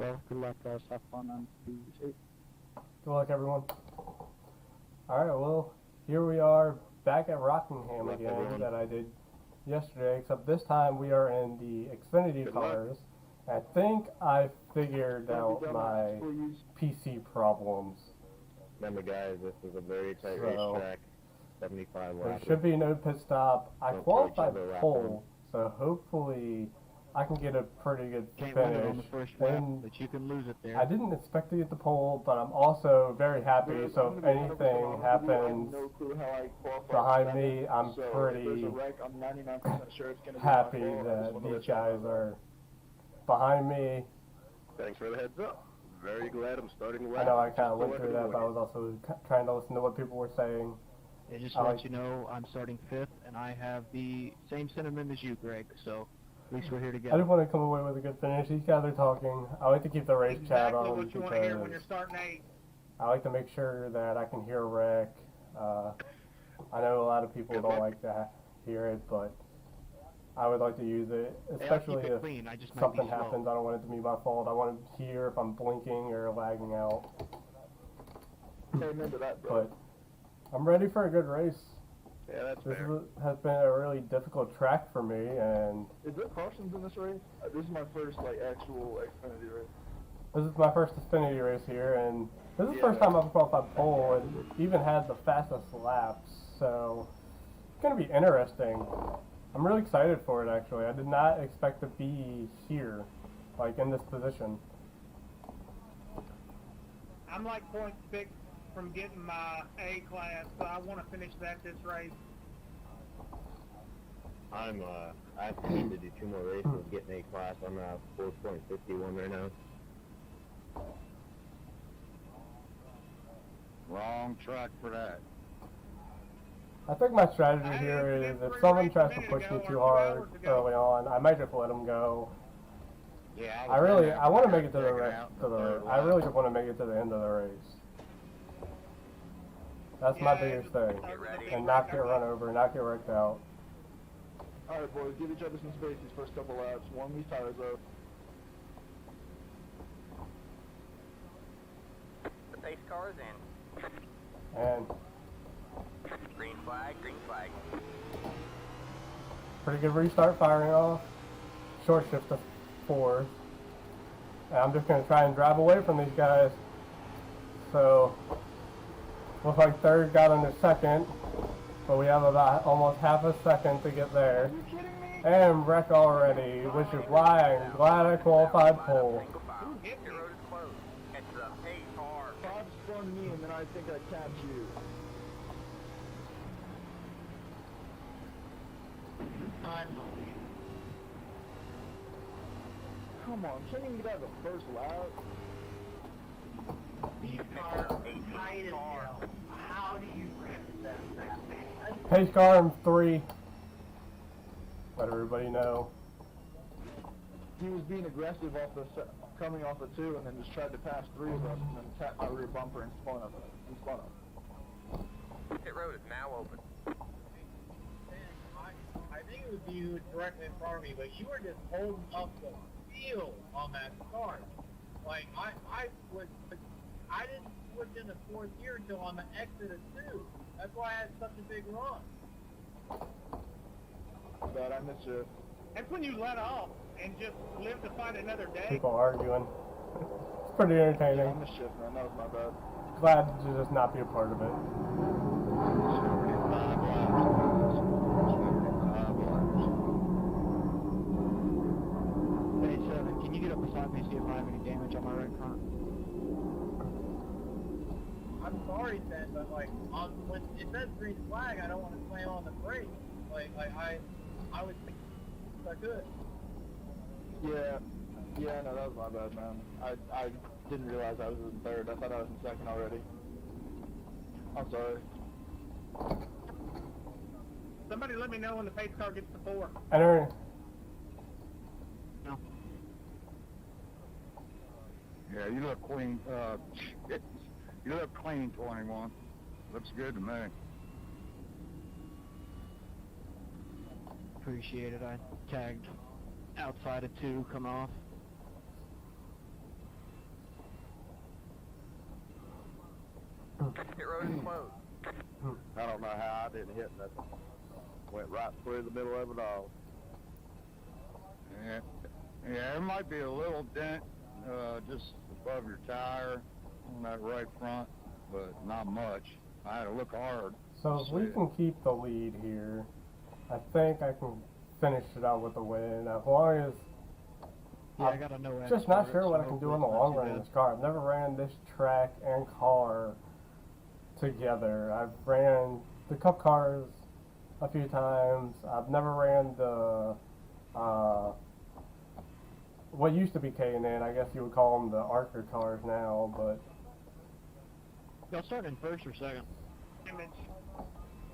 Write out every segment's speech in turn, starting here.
So good luck, guys. Have fun and be safe. Good luck, everyone. Alright, well, here we are back at Rockingham again that I did yesterday, except this time we are in the Xfinity cars. I think I figured out my PC problems. Remember, guys, this is a very tight racetrack. 75 There laps. should be no pit stop. I Don't qualified put each other pole, so hopefully I can get a pretty good Can't win it on finish. the first lap, And but you can lose it there. I didn't expect to get the pole, but I'm also very happy, so if anything happens behind me, I'm pretty happy that these guys are behind me. Thanks for the heads up. Very glad I'm starting I lap. know I kind of went through that, but I was also trying to listen to what people were saying. And just to let you know, I'm starting 5th, and I have the same sentiment as you, Greg, so at least we're here I together. just want to come away with a good finish. These guys are talking. I like to keep the race chat on what you want to hear when you're starting 8. I like to make sure that I can hear Rick. I know a lot of people don't like to hear it, but I would like to use it, especially if clean. I just might something be slow. happens. I don't want it to be my fault. I want to hear if I'm blinking or lagging out. Remember that, bro. But I'm ready for a good race. Yeah, that's This fair. has been a really difficult track for me, and Is there cautions in this race? This is my first actual Xfinity race. this is my first Xfinity race here, and this is the first time I've qualified pole and even had the fastest laps, so it's going to be interesting. I'm really excited for it, actually. I did not expect to be here, like in this position. I'm like point 6 from getting my A class, so I want to finish that this race. I need to do 2 more races, get an A class. I'm at 4.51 right now. Wrong track for that. I think my strategy here is if someone tries to push me too hard early on, I might just let them go. Yeah, I want to make it to I really just want to make it to the end of the race. That's my biggest thing. And not get run over, not get wrecked out. Alright, boys, give each other some space these first couple laps. Warm these tires up. The pace car is in. And Green flag, green flag. pretty good restart firing off. Short shift to 4th. And I'm just going to try and drive away from these guys. So, looks like 3rd got under 2nd. But we have about almost half a second to get there. And wreck already, which is why I'm glad I qualified pole. Who hit me? The road is closed. It's the pace car. Bob spun me and then I think I tapped you. Come on, can't even get out of the first lap. Pace car in 3. Let everybody know. He was being aggressive coming off the 2 and then just tried to pass 3 of us and then tapped my rear bumper and spun us. Pit road is now open. I think it was you directly in front of me, but you were just holding up the field on that start. Like, I didn't switch in the 4th gear until on the exit of 2. That's why I had such a big run. But I missed you. That's when you let off and just live to fight another day. People arguing. It's pretty I entertaining. missed you, man. That was my bad. Glad to just not be a part of it. 5 laps. Hey, 7, can you get up beside me and see if I have any damage on my right front? I'm sorry, Ben, but like, when it says green flag, I don't want to slam on the brakes. I would think I could. Yeah, no, that was my bad, man. I didn't realize I was in 3rd. I thought I was in 2nd already. I'm sorry. Somebody let me know when the pace car gets to 4. Enter. No. Yeah, you look clean. You look clean, 21. Looks good to me. Appreciate it. I tagged outside of 2, come off. Pit road is closed. I don't know how I didn't hit nothing. Went right through the middle of it all. Yeah, there might be a little dent just above your tire on that right front, but not much. I had to look hard. So if we can keep the lead here, I think I can finish it out with a win. As long as Yeah, I got a no. just not sure what I can do in the long run in this car. I've never ran this track and car together. I've ran the Cup cars a few times. I've never ran the what used to be K&N. I guess you would call them the Archer cars now, but Y'all starting first or second? Image.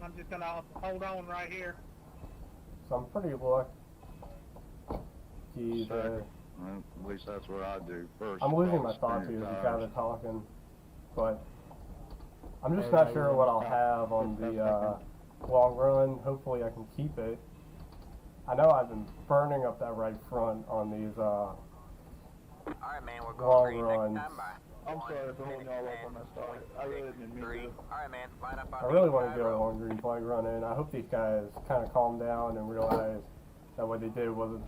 I'm just gonna hold on right here. so I'm pretty lucky there. Well, at least that's what I do first. I'm losing my thoughts here as you guys are talking, but I'm just not sure what I'll have on the long run. Hopefully I can keep it. I know I've been burning up that right front on these Alright, man, we're long going green runs. next time by. I'm sorry for holding y'all up on that start. I really didn't mean to. Alright, man, line up on I really want to 85 get a road. long green flag run in. I hope these guys kind of calm down and realize that what they did wasn't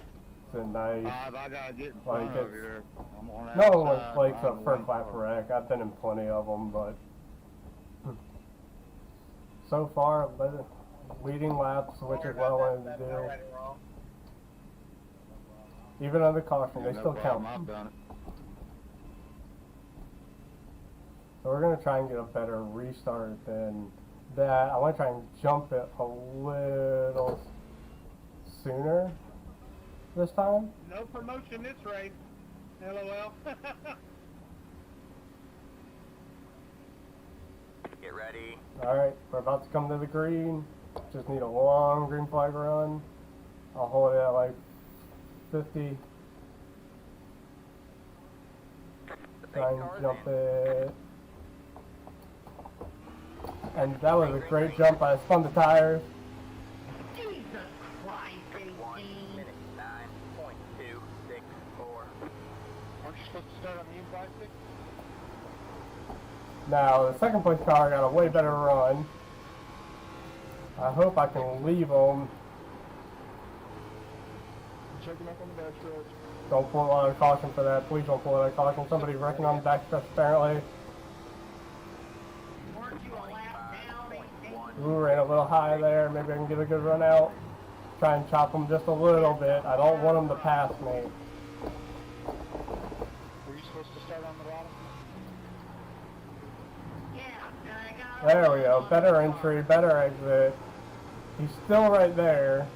nice. I gotta get in Like, front of it's- here. I'm on that No one side, likes I'm a on first one lap car. wreck. I've been in plenty of them, but so far, leading laps, which is what I wanted to That's do. already wrong. Even under caution, they No still problem, count. I've done it. So we're going to try and get a better restart than that. I want to try and jump it a little sooner this time. No promotion this race. LOL. Get ready. Alright, we're about to come to the green. Just need a long green flag run. I'll hold it at like 50. The Try big and car's jump in. it. And that was a great jump. I spun the tires. Jesus Christ, 1 minute 9.264. Aren't you supposed to start on the inside stick? Now, the second place car got a way better run. I hope I can leave them. Checking up on the back stretch. Don't pull out of caution for that. Please don't pull out of caution. Somebody's wrecking on the backstretch apparently. weren't you a lap down? 25.1. Ooh, ran a little high there. Maybe I can get a good run out. Try and chop them just a little bit. I don't want them to pass me. Were you supposed to start on the bottom? There we go. Better entry, better exit. He's still right there.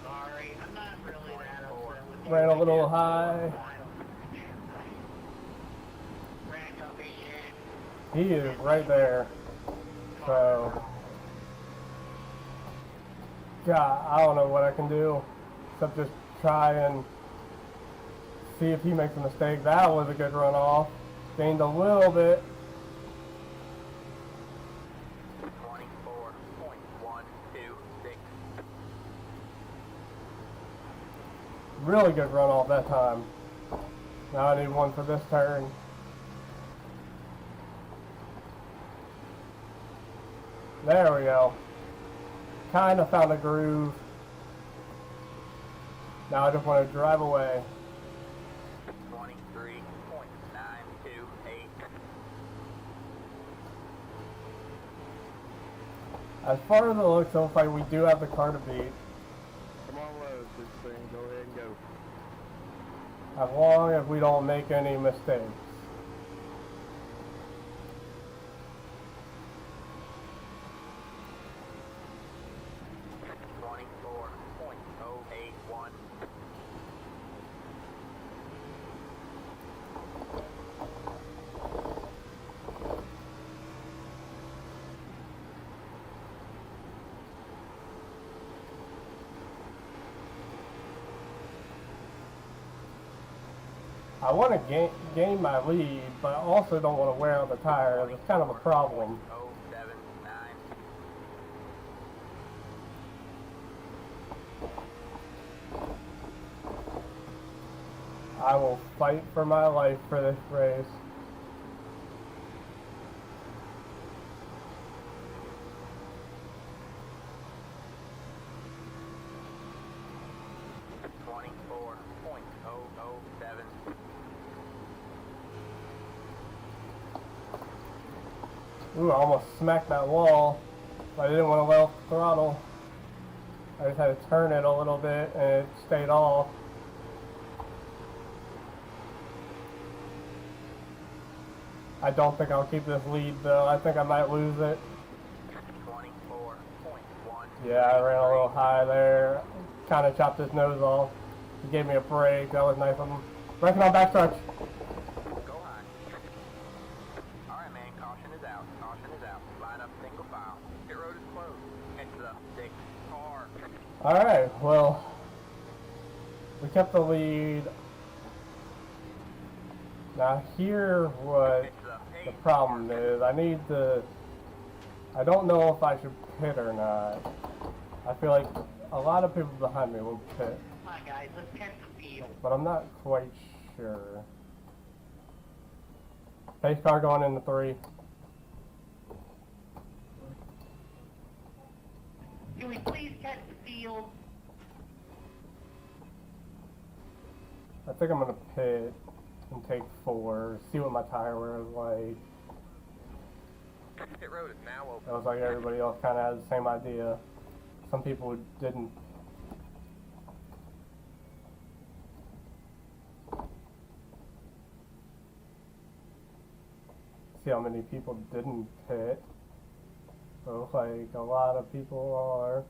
Sorry, I'm not really that upset with you. Ran a little high. He is right there. So, God, I don't know what I can do except just try and see if he makes a mistake. That was a good run off. Gained a little bit. 24.126. Really good run off that time. Now I need one for this turn. There we go. Kind of found a groove. Now I just want to drive away. 23.928. As far as it looks, it looks like we do have the car to beat. Come on, Lowe's, this thing, go ahead and go. As long as we don't make any mistakes. .081. I want to gain my lead, but I also don't want to wear out the tires. It's kind of a problem. 079. I will fight for my life for this race. 24.007. Ooh, I almost smacked that wall, but I didn't want to let off the throttle. I just had to turn it a little bit and it stayed off. I don't think I'll keep this lead though. I think I might lose it. 24.1. Yeah, I ran a little high there. Kind of chopped his nose off. He gave me a break. That was nice of him. Wrecking on backstretch. Go high. Alright, man, caution is out. Caution is out. Line up single file. Pit road is closed. Head to the 6th car. Alright, well, we kept the lead. Now here what Head to the the 8th problem car. is. I don't know if I should pit or not. I feel like a lot of people behind me will pit, Come on, guys, let's catch the field. but I'm not quite sure. Pace car going into 3. Can we please catch the field? I think I'm gonna pit and take 4, see what my tire wear is like. Pit road is now open. It was like everybody else kind of had the same idea. Some people didn't. See how many people didn't pit. It looks like a lot of people are.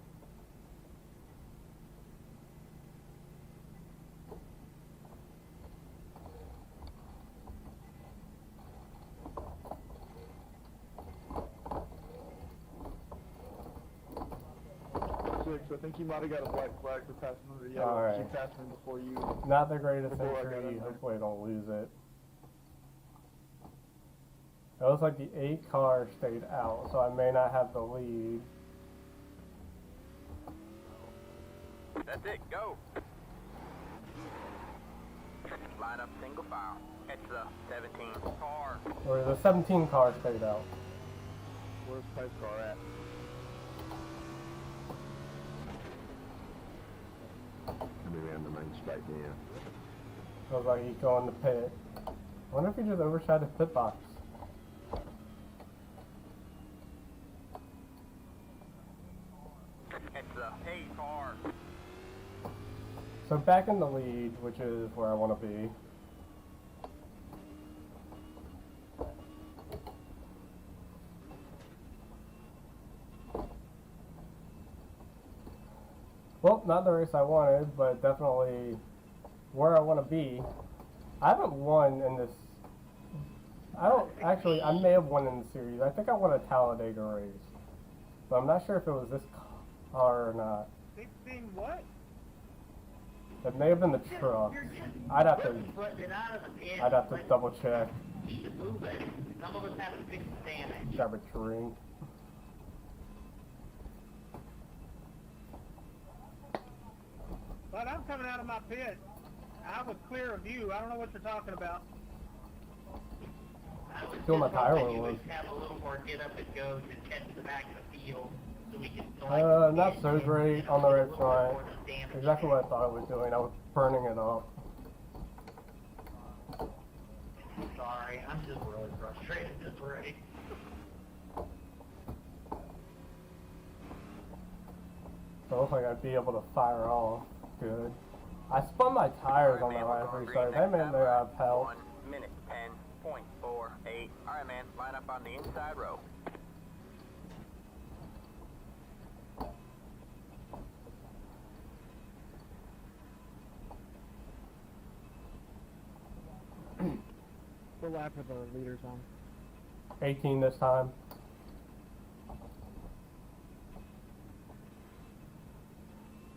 Six, I think you might have got a black flag for passing under the yellow. Alright. You passed me before you. Not the greatest Before I got entry. in there. Hopefully I don't lose it. It looks like the 8 car stayed out, so I may not have the lead. That's it, go. Line up single file. Head to the 17th car. Or the 17 car stayed out. Where's Pace car at? Maybe on the main straight down. Looks like he's going to pit. I wonder if he just overshot his pit box. Head to the 8th car. So back in the lead, which is where I want to be. Well, not the race I wanted, but definitely where I want to be. I haven't won in this. I may have won in the series. I think I won a Talladega race. But I'm not sure if it was this car or not. 16 what? It may have been the truck. I'd have to Putting it out of the pit. double check. Keep it moving. Some of us have to fix the damage. Grab a drink. But I'm coming out of my pit. I have a clear view. I don't know what you're talking about. I was Feel my just tire hoping you was. would have a little more get up and go to catch the back of the field so we can Not so great on the right front. Exactly what I thought I was doing. I was burning it up. Sorry, I'm just really frustrated this race. So it looks like I'd be able to fire off good. I spun my tires on Alright, that man, we're last going restart. green That next meant time. that I've helped. 1 minute 10.48. Alright, man, line up on the inside row. What lap are the leaders on? 18 this time.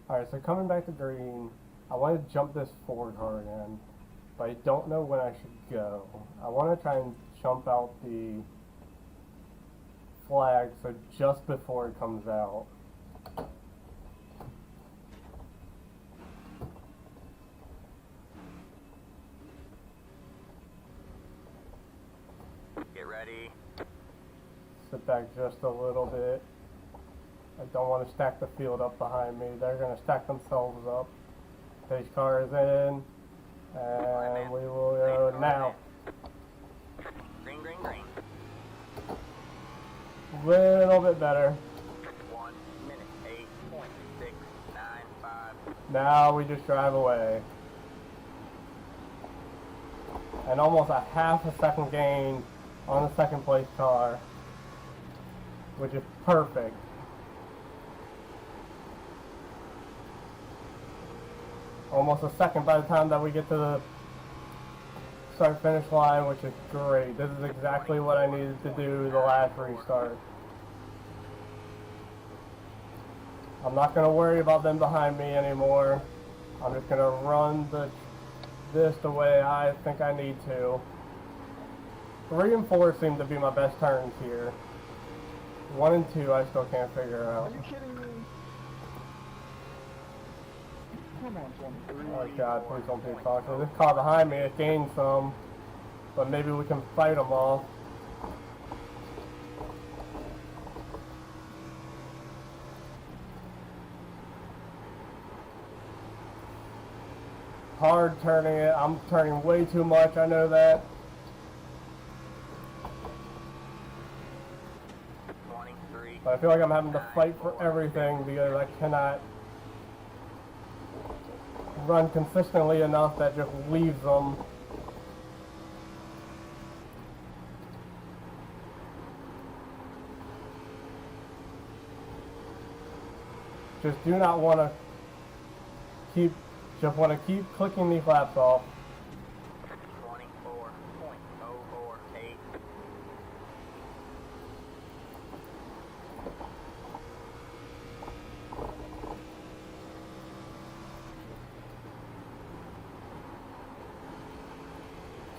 Alright, so coming back to green, I want to jump this forward car again, but I don't know when I should go. I want to try and jump out the flag, so just before it comes out. Get ready. Sit back just a little bit. I don't want to stack the field up behind me. They're going to stack themselves up. Stage car is in, and we will go now. Green, green, green. Little bit better. 1 minute, 8.695. Now we just drive away. And almost a half a second gain on the second place car, which is perfect. Almost a second by the time that we get to the start finish line, which is great. This is exactly what I needed to do the last restart. I'm not going to worry about them behind me anymore. I'm just going to run this the way I think I need to. 3 and 4 seem to be my best turns here. 1 and 2 I still can't figure out. Are you kidding me? Come on, 23. Oh god, please don't be toxic. This car behind me, it gained some, but maybe we can fight them off. Hard turning it. I'm turning way too much, I know that. 23. But I feel like I'm having to fight for everything because I cannot run consistently enough that just leaves them. Just do not want to just want to keep clicking these laps off. 24.048.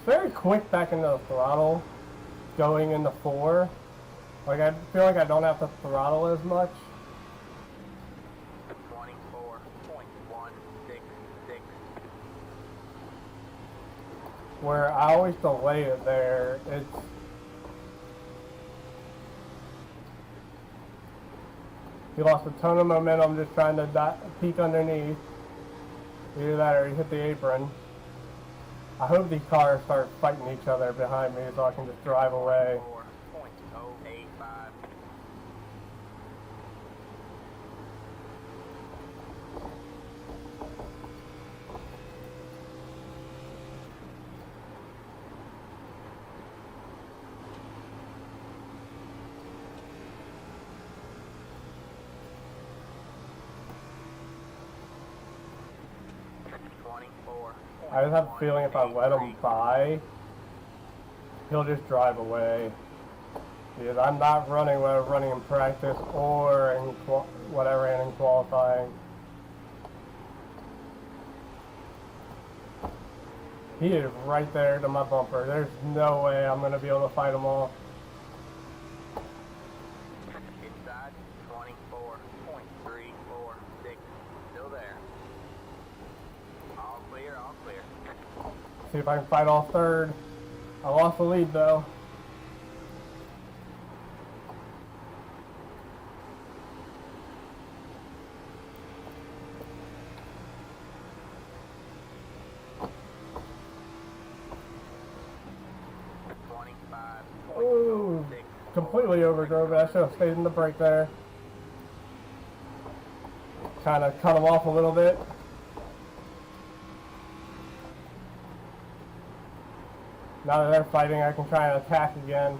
Very quick back into the throttle, going into 4. Like I feel like I don't have to throttle as much. 24.166. Where I always delay it there. He lost a ton of momentum just trying to peek underneath. Either that or he hit the apron. I hope these cars start fighting each other behind me so I can just drive away. 4.085. I just have a feeling if I let him by, he'll just drive away. Because I'm not running what I was running in practice or in what I ran in qualifying. He is right there to my bumper. There's no way I'm going to be able to fight him off. Inside 24.346. Still there. All clear, all clear. See if I can fight off third. I lost the lead though. Ooh, completely overdrove it. I should have stayed in the brake there. Kind of cut him off a little bit. Now that they're fighting, I can try and attack again.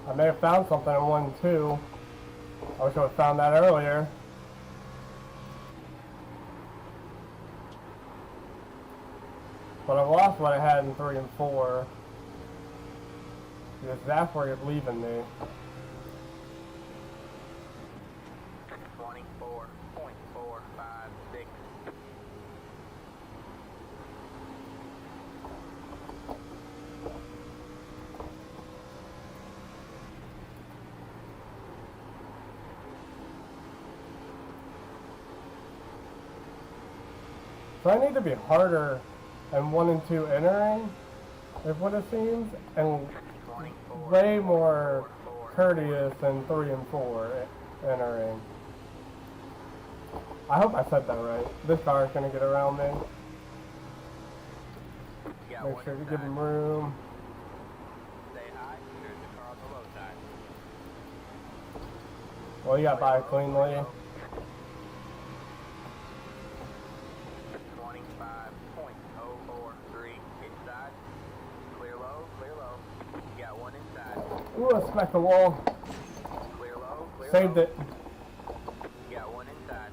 I may have found something in 1 and 2. I wish I would have found that earlier. But I've lost what I had in 3 and 4. Because that's where you're leaving me. So I need to be harder in 1 and 2 entering, is what it seems, and way more courteous in 3 and 4 entering. I hope I said that right. This car is going to get around me. Make sure to give him room. Stay high. Here's the car on the low side. Well, you got by cleanly. 25.043 inside. Clear low, clear low. You got one inside. Ooh, I smacked the wall. Clear low, clear Saved low. it. You got one inside.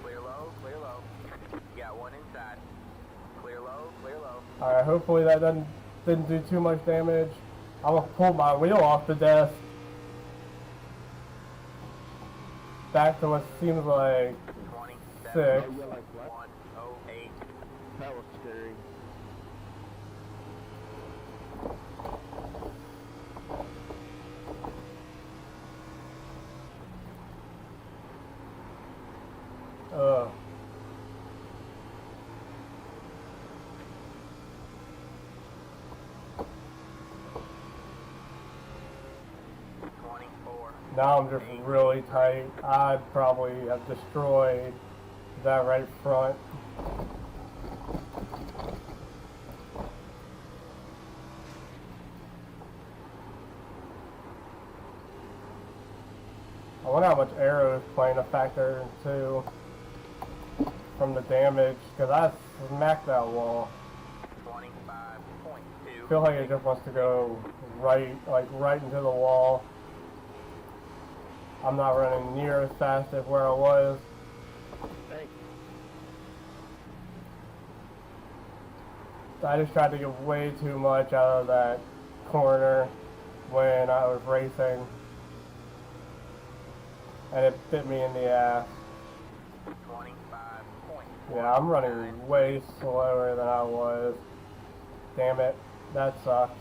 Clear low, clear low. You got one inside. Clear low, clear low. Alright, hopefully that didn't do too much damage. I'm gonna pull my wheel off the desk. Back to what seems like 6. 27.108. That was scary. Ugh. Now I'm just really tight. I'd probably have destroyed that right front. I wonder how much aero is playing a factor too from the damage, because I smacked that wall. 25.2. Feel like it just wants to go right, like right into the wall. I'm not running near as fast as where I was. I just tried to get way too much out of that corner when I was racing, and it bit me in the ass. 25.1. Yeah, I'm running way slower than I was. Damn it, that sucks.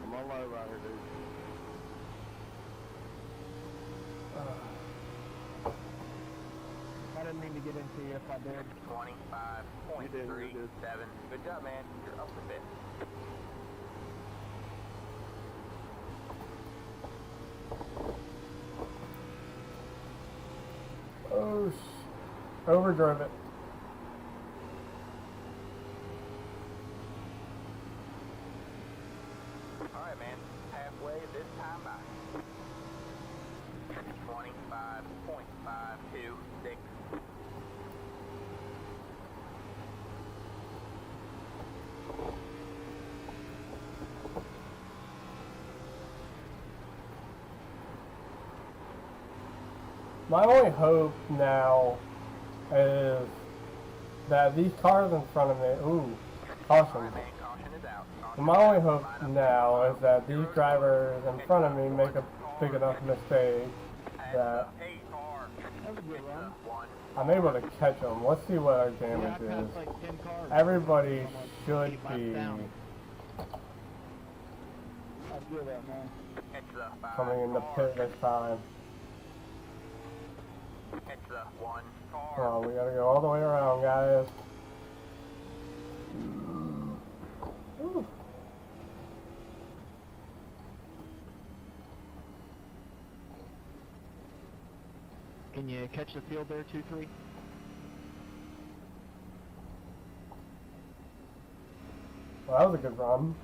I'm all low right here, dude. I didn't mean to get into you if I did. 25.37. Good job, man. You're up a bit. Oh, overdrove it. Alright, man. Halfway this time by. 25.526. My only hope now is that these cars in front of me, ooh, caution. Alright, man. Caution is out. Caution My is only out. hope Line up now single is that file. these drivers in front of me make a big enough mistake that Hey, car. That was a good run. One. I'm able to catch them. Let's see what our Yeah, I damage is. passed like 10 cars. Everybody I'm like should 8 laps be down. I feel that, man. It's the 5 coming in the car. pit this time. It's the 1 car. Oh, we gotta go all the way around, guys. Ooh. Can you catch the field there, 2-3? Well, that was a good run.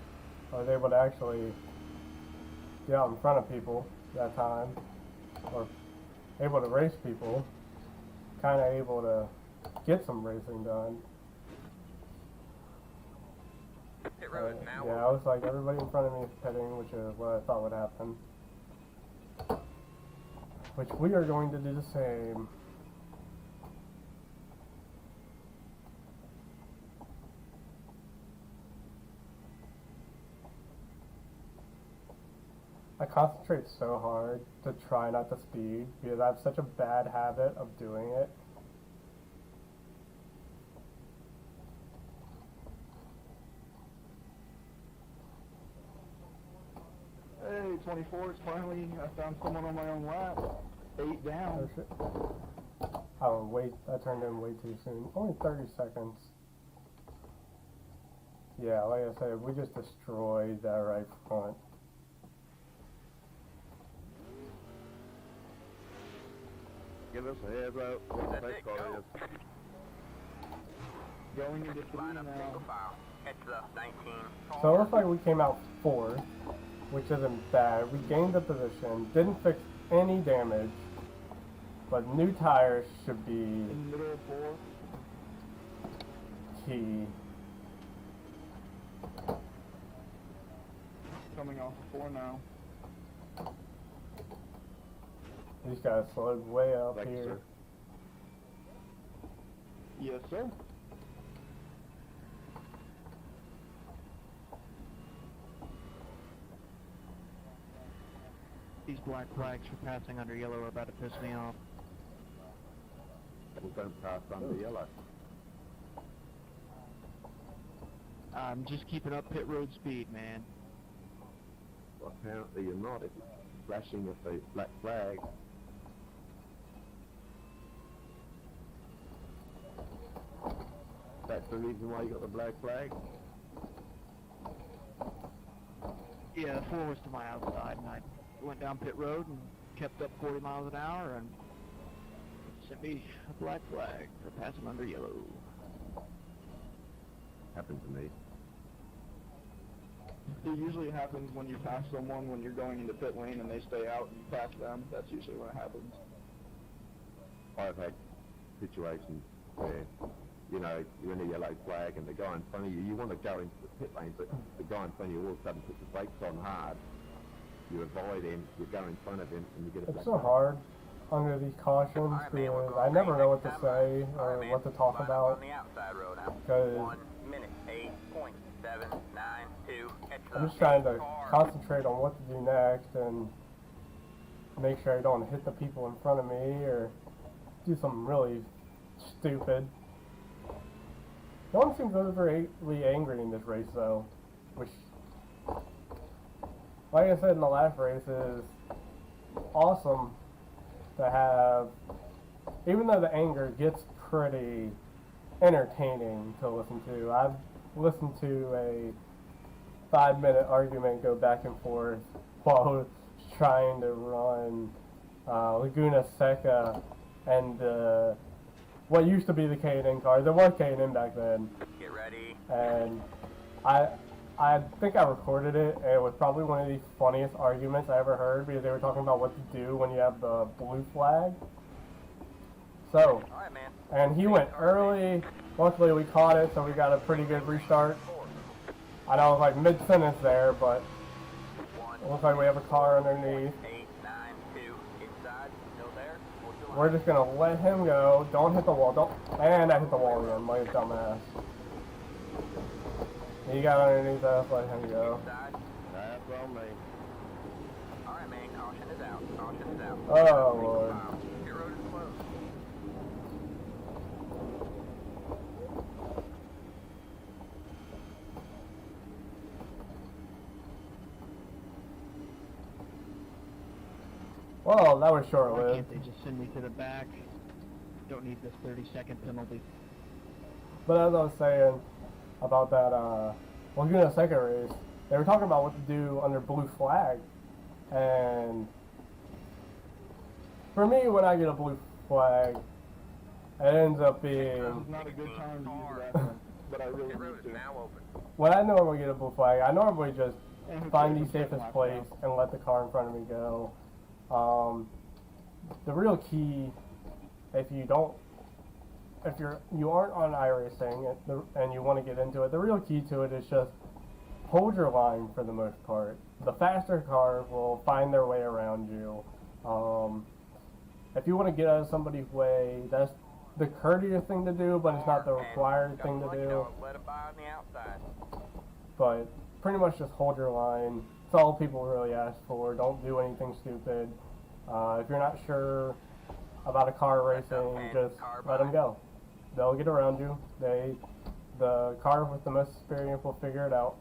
I was able to actually get out in front of people that time. Or able to race people. Kind of able to get some racing done. Pit road now. Yeah, I was like, everybody in front of me is pitting, which is what I thought would happen. Which we are going to do the same. I concentrate so hard to try not to speed because I have such a bad habit of doing it. 24s, finally, I found someone on my own lap. 8 down. Oh shit. Oh wait, I turned in way too soon. Only 30 seconds. Yeah, like I said, we just destroyed that right front. Give us a heads up what the next car is. Going into 3 Line up now. single file. Head to the 19 car. So it looks like we came out 4th, which isn't bad. We gained the position, didn't fix any damage, but new tires should be In the middle of 4. key. Coming off of 4 now. These guys slowed way up Thank you, here. sir. Yes, sir. These black flags for passing under yellow are about to piss me off. We don't pass under yellow. I'm just keeping up pit road speed, man. Well, apparently you're not if it's flashing with a black flag. That's the reason why you got the black flag? Yeah, 4 was to my outside, and I went down pit road and kept up 40 miles an hour, and sent me a black flag for passing under yellow. Happened to me. It usually happens when you pass someone when you're going into pit lane and they stay out and you pass them. That's usually when it happens. I've had situations where, you know, you're in a yellow flag and the guy in front of you, you want to go into the pit lane, but the guy in front of you all of a sudden puts the brakes on hard. You avoid him, you go in front of him, and you get a black It's so flag. hard under these cautions because I never know what to say or what to talk about. On the outside road now. Because 1 minute, 8.792. Head to I'm the just trying to car. concentrate on what to do next and make sure I don't hit the people in front of me or do something really stupid. No one seems overly angry in this race though, which, like I said in the last race, is awesome to have, even though the anger gets pretty entertaining to listen to. I've listened to a 5-minute argument go back and forth while I was trying to run Laguna Seca and what used to be the K&N car. There was K&N back then, Get ready. and I think I recorded it, and it was probably one of the funniest arguments I ever heard because they were talking about what to do when you have the blue flag. So, All right, man. and he went early. Luckily we caught it, so we got a pretty good restart. I know it was like mid-sentence there, but it looks like we have a car underneath. 892 inside. Still there. Hold your line. We're just gonna let him go. Don't hit the wall. Don't. And I hit the wall again, like a dumbass. He got underneath us. Let him go. Inside. That's on me. All right, man. Caution is out. Caution is out. Oh, Single Lord. file. Your road is closed. Well, that was Why short-lived. can't they just send me to the back? Don't need this 30-second penalty. But as I was saying about that Laguna Seca race, they were talking about what to do under blue flag. And for me, when I get a blue flag, it ends up This being, is not a good time to use the bathroom, but I really Your road need is to. now open. when I normally get a blue flag, I normally just And who find cares? the I'm checking safest my place phone. and let the car in front of me go. The real key, if you aren't on iRacing and you want to get into it, the real key to it is just hold your line for the most part. The faster cars will find their way around you. If you want to get out of somebody's way, that's the courteous thing to do, but it's not the required thing to do. Let it by on the outside. But pretty much just hold your line. It's all people really ask for. Don't do anything stupid. If you're not sure about a car racing, just let them go. They'll get around you. The car with the most experience will figure it out.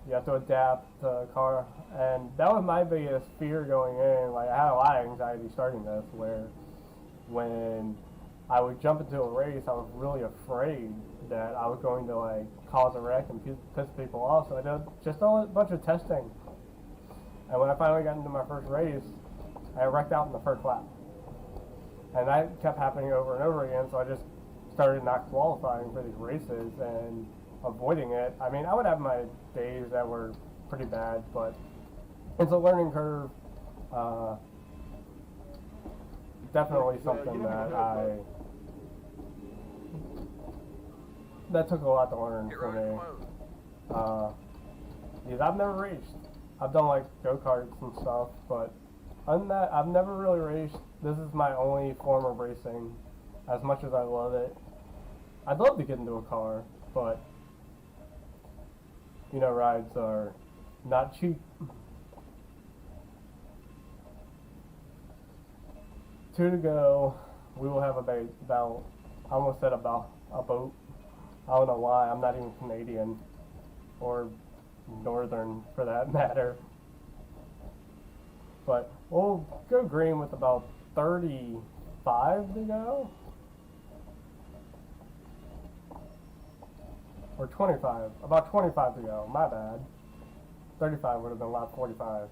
You have to adapt the car, and that was my biggest fear going in. Like I had a lot of anxiety starting this, where when I would jump into a race, I was really afraid that I was going to like cause a wreck and piss people off. So I did just a bunch of testing, and when I finally got into my first race, I wrecked out in the first lap, and that kept happening over and over again. So I just started not qualifying for these races and avoiding it. I mean, I would have my days that were pretty bad, but it's a learning curve. Definitely something that took a lot to learn for me. Because I've never raced. I've done like go-karts and stuff, but other than that, I've never really raced. This is my only form of racing, as much as I love it. I'd love to get into a car, but you know, rides are not cheap. 2 to go. We will have about, I almost said about a boat. I don't know why. I'm not even Canadian or Northern for that matter. But we'll go green with about 35 to go. Or 25. About 25 to go. My bad. 35 would have been lap 45.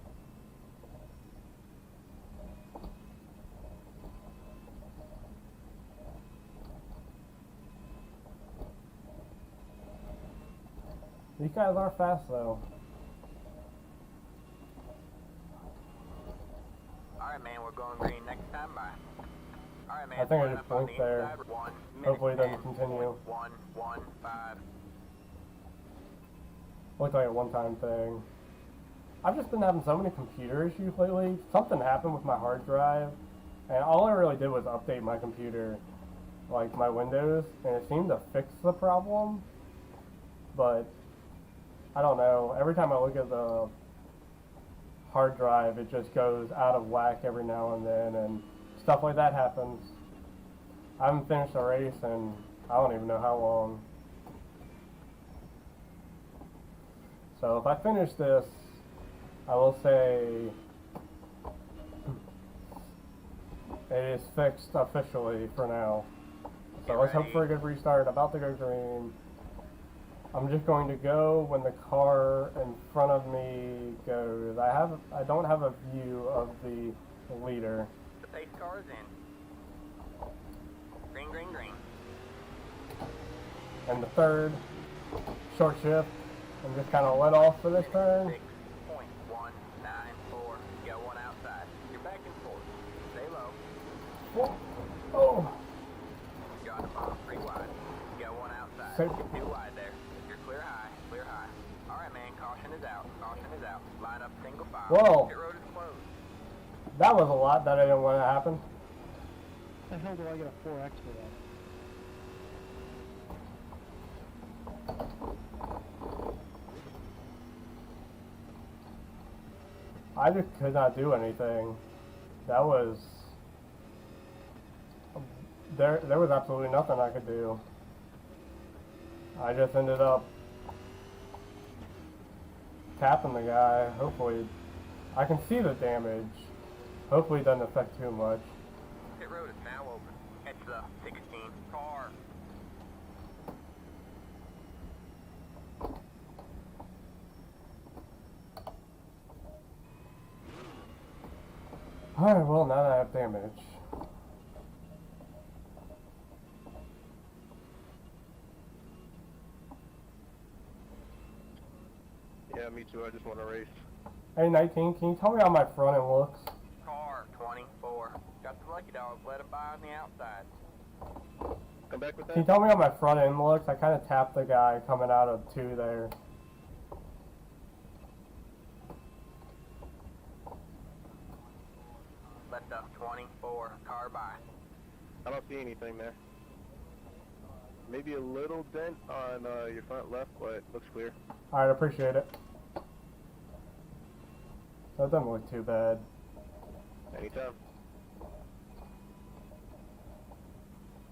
These guys are fast though. Alright, man, we're going green next time by. Alright, man, I think I line just up on blinked the there. inside, 1 minute Hopefully it doesn't 10, continue. 1:15. Looked like a one-time thing. I've just been having so many computer issues lately. Something happened with my hard drive, and all I really did was update my computer, like my Windows, and it seemed to fix the problem. But I don't know. Every time I look at the hard drive, it just goes out of whack every now and then, and stuff like that happens. I haven't finished a race in I don't even know how long. So if I finish this, I will say it is fixed officially for now. So let's hope for a good restart. About to go green. I'm just going to go when the car in front of me goes. I don't have a view of the leader. The pace car is in. Green, green, green. And the third, short shift. I'm just kind of let off for this turn. 6.194. Go one outside. You're back and forth. Stay low. Oh. You're on the bottom, 3 wide. Go one outside. So- You're 2 wide there. You're clear high, clear high. Alright, man, caution is out. Caution is out. Line up single file. Whoa. Pit road is closed. That was a lot that I didn't want to happen. The hell do I get a 4X for that? I just could not do anything. That was... There was absolutely nothing I could do. I just ended up tapping the guy. Hopefully, I can see the damage. Hopefully it doesn't affect too much. Pit road is now open. Head to the 16 car. Alright, well now that I have damage. Yeah, me too. I just want to race. Hey 19, can you tell me how my front end looks? Car 24. Got the lucky dogs. Let him by on the outside. Come back with Can you that. tell me how my front end looks? I kind of tapped the guy coming out of 2 there. Left up 24. Car by. I don't see anything there. Maybe a little dent on your front left, but looks clear. Alright, appreciate it. That doesn't look too bad. Anytime.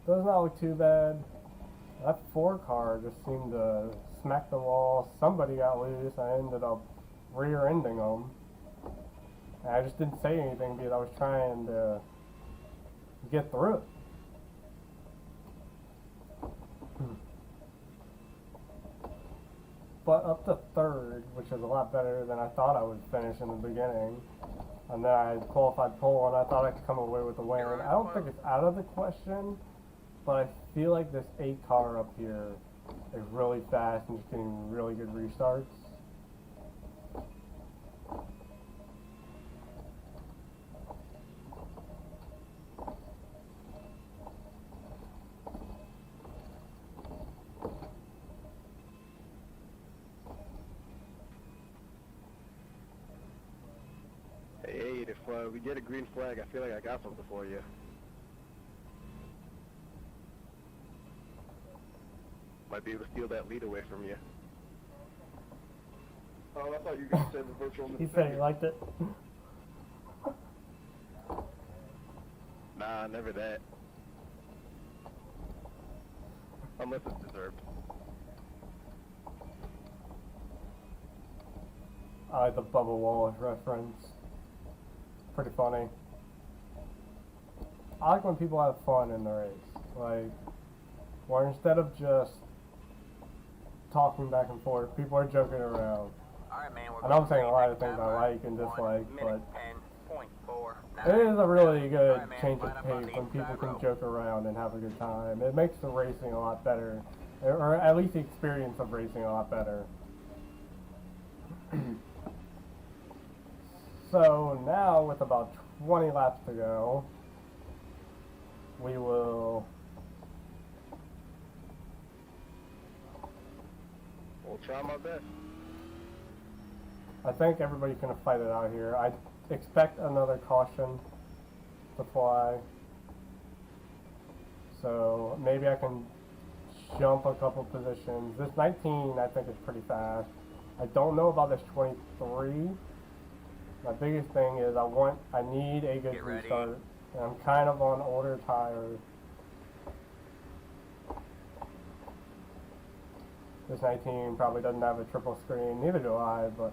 Does not look too bad. That 4 car just seemed to smacked the wall. Somebody got loose. I ended up rear-ending them. And I just didn't say anything because I was trying to get through it. But up to third, which is a lot better than I thought I would finish in the beginning. And then I qualified pole, and I thought I could come away with the win. I don't think it's out of the question, but I feel like this 8 car up here is really fast and just getting really good restarts. Hey, if we get a green flag, I feel like I got something for you. Might be able to steal that lead away from you. Oh, I thought you were going to say the virtual. He said he liked it. Nah, never that. Unless it's deserved. I like the Bubba Wallace reference. Pretty funny. I like when people have fun in the race. Like, where instead of just talking back and forth, people are joking around. Alright, man, I know I'm saying a lot of things I like and dislike, but it is a really good change of pace when people can joke around and have a good time. It makes the racing a lot better, or at least the experience of racing a lot better. So now, with about 20 laps to go, we will... We'll try my best. I think everybody's going to fight it out here. I expect another caution to fly. So maybe I can jump a couple positions. This 19 I think is pretty fast. I don't know about this 23. My biggest thing is I need a good restart. And I'm kind of on older tires. This 19 probably doesn't have a triple screen, neither do I, but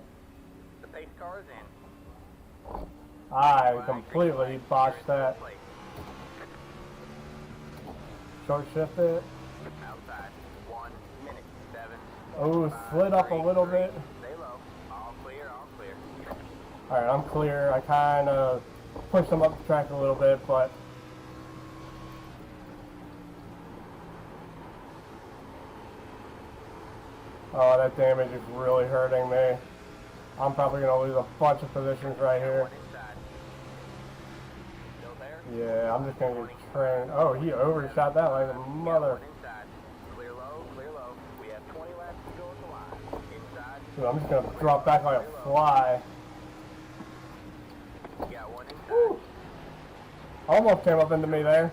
the pace car is in. I completely botched that. Short shift it. Outside. 1 minute 7. Oh, slid up a little bit. Stay low. All clear, all clear. Alright, I'm clear. I kind of pushed them up the track a little bit, but oh, that damage is really hurting me. I'm probably going to lose a bunch of positions right here. Still there? Yeah, I'm just going to get trained. Oh, he overshot that like a mother. Clear low, clear low. We have 20 laps to go at the line. Inside. Dude, I'm just going to drop back like a fly. Got one inside. Woo. Almost came up into me there.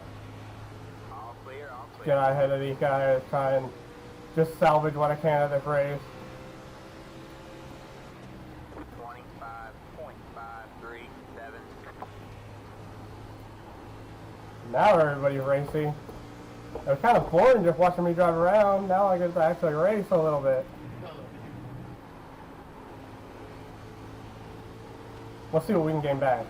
All clear, all clear. Get out ahead of these guys, try and just salvage what I can of this race. 25.537. Now everybody's racing. It was kind of boring just watching me drive around. Now I get to actually race a little bit. Let's see what we can gain back.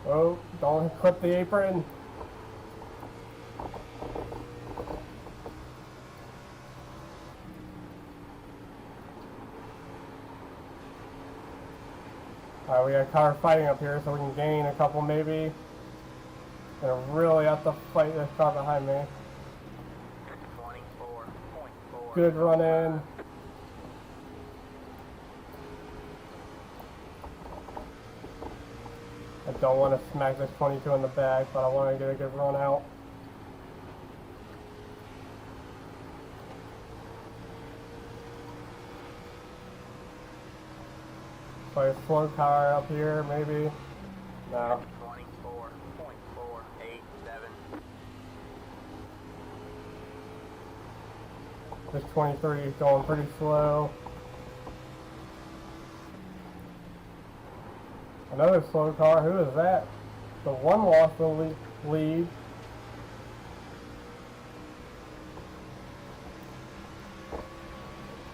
Oh, don't clip the apron. Alright, we got a car fighting up here so we can gain a couple maybe. Gonna really have to fight this car behind me. 24.4. Good run in. I don't want to smack this 22 in the back, but I want to get a good run out. Play a slow car up here, maybe. No. 24.487. This 23 is going pretty slow. Another slow car. Who is that? The one lost the lead.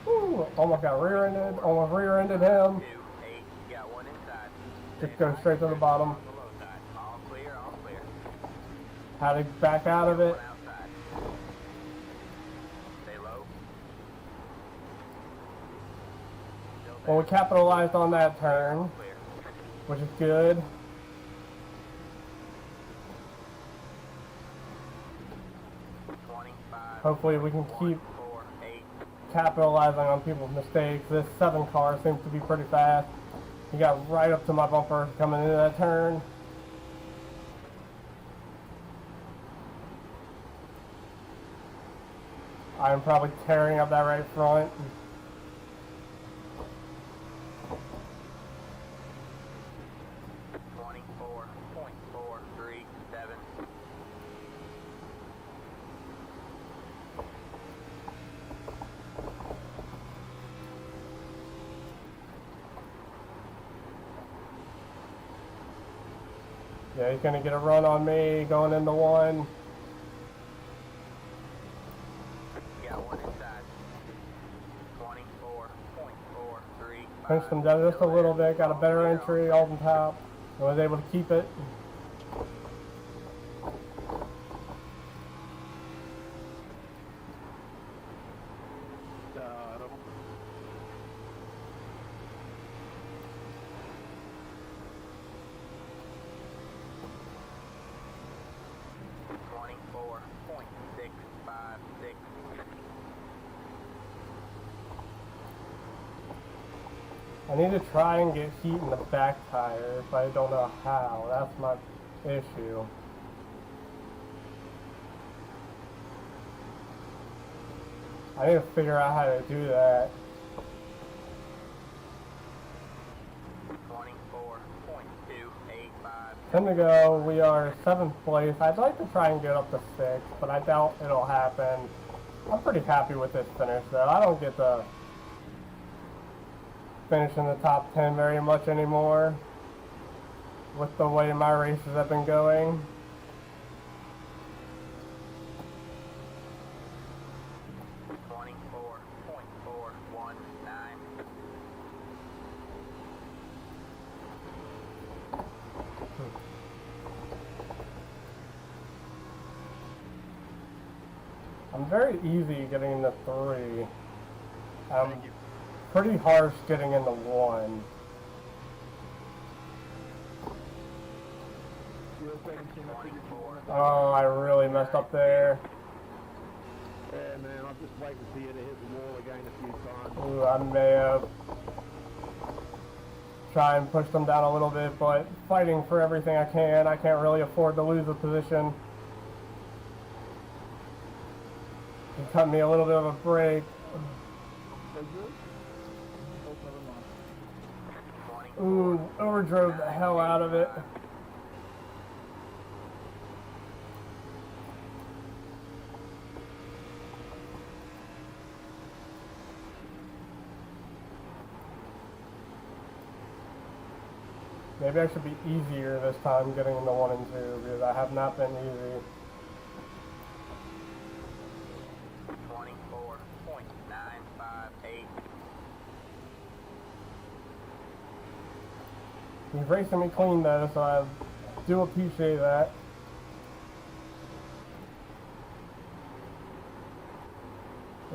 Ooh, almost got rear-ended. Almost rear-ended him. 2-8, you got one inside. Just go straight to the bottom. On the low side. All clear, all clear. Had to back out of it. One outside. Stay low. Still Well, we there. capitalized on that turn, All clear. which is good. 25. Hopefully we can keep 4, 8. capitalizing on people's mistakes. This 7 car seems to be pretty fast. He got right up to my bumper coming into that turn. I'm probably tearing up that right front. .437. Yeah, he's gonna get a run on me going into 1. You got one inside. 24.435. Pinched him down just a little bit, got a better entry on top, and was able to keep it. I need to try and get heat in the back tires, but I don't know how. That's my issue. I need to figure out how to do that. 24.285. 10 to go. We are 7th place. I'd like to try and get up to 6, but I doubt it'll happen. I'm pretty happy with this finish, though. I don't get to finish in the top 10 very much anymore with the way my races have been going. I'm very easy getting into 3. I'm pretty harsh getting into 1. Oh, I really messed up there. Yeah, man, I'm just waiting for you to hit the wall again a few times. Ooh, I may have tried and pushed them down a little bit, but fighting for everything I can. I can't really afford to lose a position. He cut me a little bit of a break. Ooh, overdrove the hell out of it. Maybe I should be easier this time getting into 1 and 2 because I have not been easy. 24.958. He's racing me clean though, so I do appreciate that.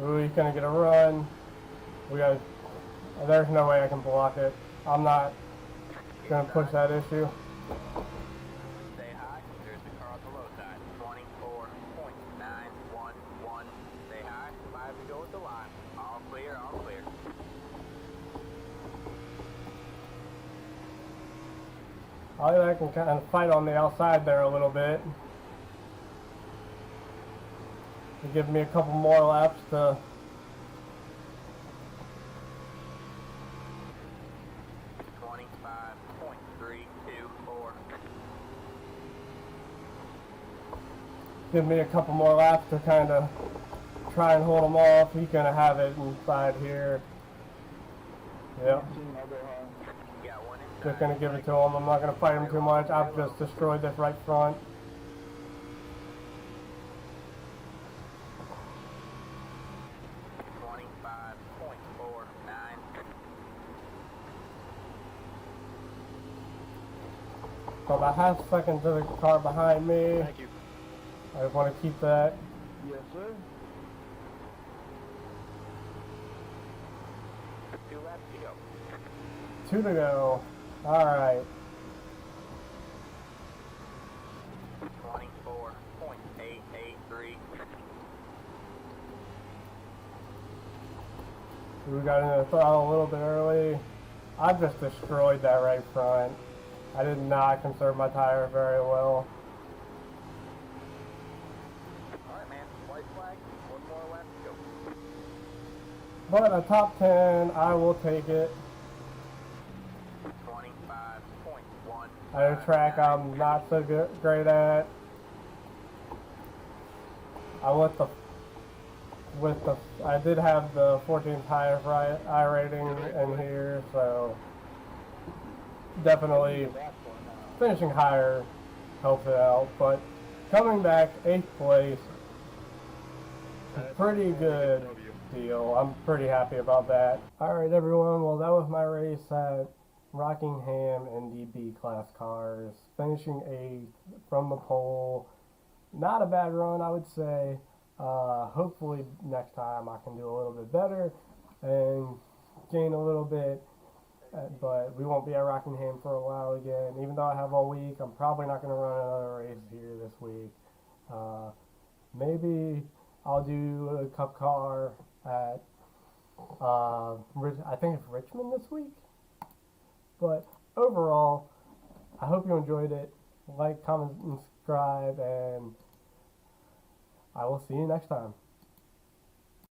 Ooh, he's gonna get a run. There's no way I can block it. I'm not gonna push that issue. Stay high. There's the car on the low side. 24.911. Stay high. 5 to go with the line. All clear, all clear. I can kind of fight on the outside there a little bit. To give me a couple more laps to give me a couple more laps to kind of try and hold him off. He's gonna have it inside here. Yep. You got one inside. Just gonna give it to him. I'm not gonna fight him too much. I've just destroyed this right front. So about half a second to the car behind me. Thank you. I just want to keep that. Yes, sir. 2 laps to go. 2 to go. Alright. 24.883. We got into the throttle a little bit early. I just destroyed that right front. I did not conserve my tire very well. Alright, man. White flag. 1 more lap to go. But a top 10, I will take it. 25.1. At a track I'm not so great at. I did have the 14th highest rating in here, so definitely finishing higher helps it out. But coming back 8th place, pretty good deal. I'm pretty happy about that. Alright everyone, well that was my race at Rockingham in the B class cars. Finishing 8th from the pole. Not a bad run, I would say. Hopefully next time I can do a little bit better and gain a little bit, but we won't be at Rockingham for a while again. Even though I have all week, I'm probably not going to run another race here this week. Maybe I'll do a cup car at I think it's Richmond this week. But overall, I hope you enjoyed it. Like, comment, and subscribe, and I will see you next time.